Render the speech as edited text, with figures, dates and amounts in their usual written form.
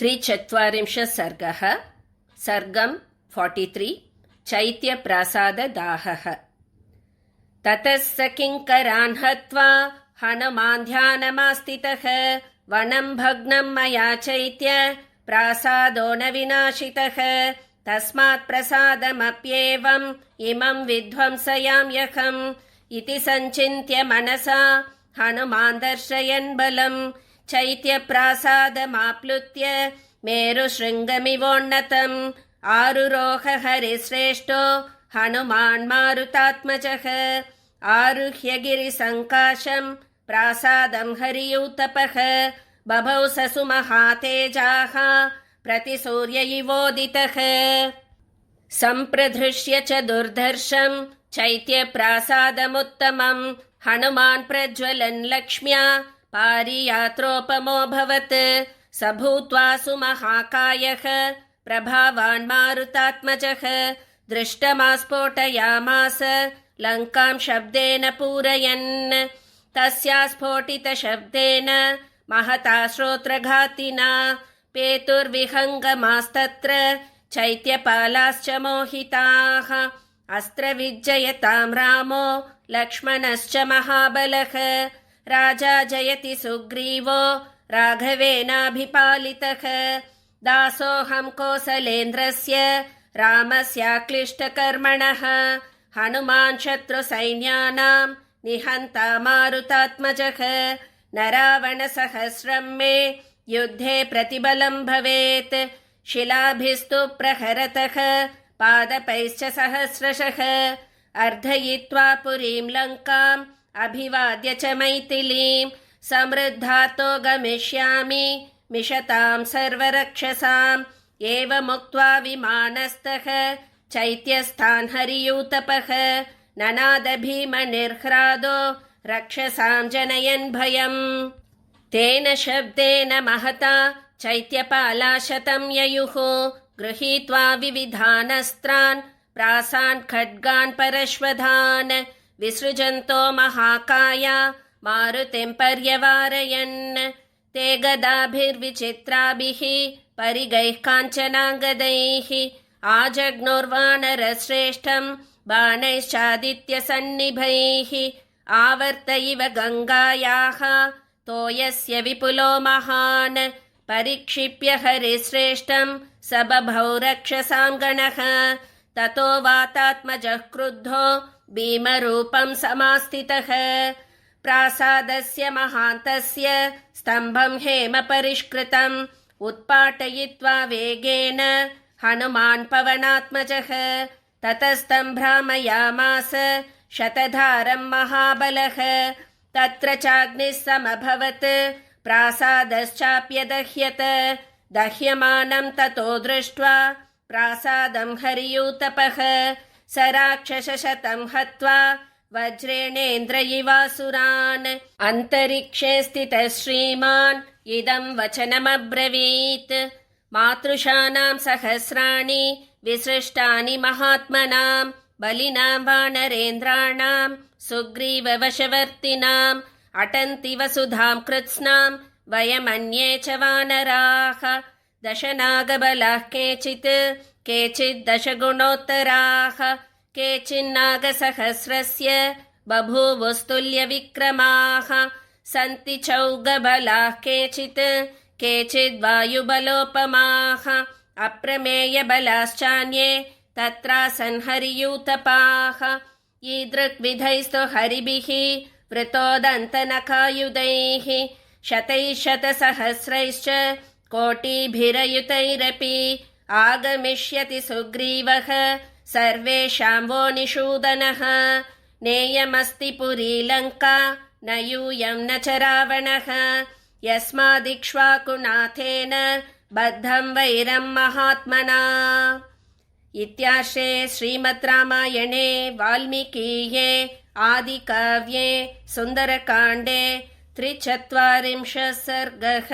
त्रिचत्वारिंशत् सर्गः। सर्गं 43। चैत्यप्रासाददाहः। ततः स किङ्करान् हत्वा हनुमान् ध्यानमास्थितः। वनं भग्नं मया चैत्य प्रासादो न विनाशितः। तस्मात् प्रसादमप्येवम् इमं विध्वंसयाम्यहम् इति सञ्चिन्त्य मनसा हनुमान् दर्शयन् बलम् चैत्यप्रासादमाप्लुत्य मेरुशृङ्गमिवोन्नतम् आरुरोह हरिश्रेष्ठो हनुमान् मारुतात्मजः। आरुह्य गिरिसङ्काशम् प्रासादम् हरियूतपः। बभौ ससु महातेजाः प्रतिसूर्य इवोदितः। सम्प्रधृष्य च दुर्धर्षम् चैत्यप्रासादमुत्तमम् हनुमान् प्रज्वलन् लक्ष्म्या पारियात्रोपमोऽभवत्। स भूत्वा सुमहाकायः प्रभावान् मारुतात्मजः। दृष्टमास्फोटयामास लङ्कां शब्देन पूरयन्। तस्या स्फोटितशब्देन महता श्रोत्रघातिना पेतुर्विहङ्गमास्तत्र चैत्यपालाश्च मोहिताः। अस्त्रविज्जयतां रामो लक्ष्मणश्च महाबलः। राजा जयति सुग्रीवो राघवेनाभिपालितः। दासोऽहं कौसलेन्द्रस्य रामस्याक्लिष्टकर्मणः। हनुमान् शत्रुसैन्यानां निहन्ता मारुतात्मजः। न रावणसहस्रं मे युद्धे प्रतिबलं भवेत्। शिलाभिस्तु प्रहरतः पादपैश्च सहस्रशः। अर्धयित्वा पुरीं लङ्काम् अभिवाद्य च मैथिलीं समृद्धातो गमिष्यामि मिषतां सर्वरक्षसाम्। एवमुक्त्वा विमानस्थः चैत्यस्थान् हरियूतपः। ननाद भीमनिर्ह्रादो रक्षसां जनयन् भयम्। तेन शब्देन महता चैत्यपाला शतं ययुः। गृहीत्वा विविधानस्त्रान् प्रासान् खड्गान् परश्वधान्। विसृजन्तो महाकाया मारुतिं पर्यवारयन्। ते गदाभिर्विचित्राभिः परिगैः काञ्चनागदैः। आजग्नोर्वानरश्रेष्ठं बाणैश्चादित्यसन्निभैः। आवर्त इव गङ्गायाः तोयस्य विपुलो महान्। परिक्षिप्य हरिश्रेष्ठं स बभौ रक्षसां गणः। ततो वातात्मजः क्रुद्धो भीमरूपं समास्थितः। प्रासादस्य महान्तस्य स्तम्भं हेम परिष्कृतम् उत्पाटयित्वा वेगेन हनुमान् पवनात्मजः। ततस्तं भ्रामयामास शतधारं महाबलः। तत्र चाग्निः समभवत् प्रासादश्चाप्यदह्यत। दह्यमानं ततो दृष्ट्वा प्रासादं हरियूतपः। स राक्षसशतं हत्वा वज्रेणेन्द्र इवासुरान्। अन्तरिक्षे स्थितः श्रीमान् इदं वचनमब्रवीत्। मातृशानां सहस्राणि विसृष्टानि महात्मनां बलिनां वानरेन्द्राणां सुग्रीववशवर्तिनाम्। अटन्ति वसुधां कृत्स्नां वयमन्ये च वानराः। दशनागबलाः केचित् केचित् दशगुणोत्तराः। केचिन्नागसहस्रस्य बभूवुस्तुल्यविक्रमाः। सन्ति चौगबलाः केचित् केचिद्वायुबलोपमाः। अप्रमेयबलाश्चान्ये तत्रासन् हरियूतपाः। ईदृग्विधैस्तु हरिभिः वृतोदन्तनखायुधैः। शतैः शतसहस्रैश्च कोटिभिरयुतैरपि आगमिष्यति सुग्रीवः सर्वेषां वो निषूदनः। नेयमस्ति पुरी लङ्का न यूयं न च रावणः। यस्मादिक्ष्वाकुनाथेन बद्धं वैरं महात्मना। इत्यार्षे श्रीमद् रामायणे वाल्मीकीये आदिकाव्ये सुन्दरकाण्डे 43 सर्गः।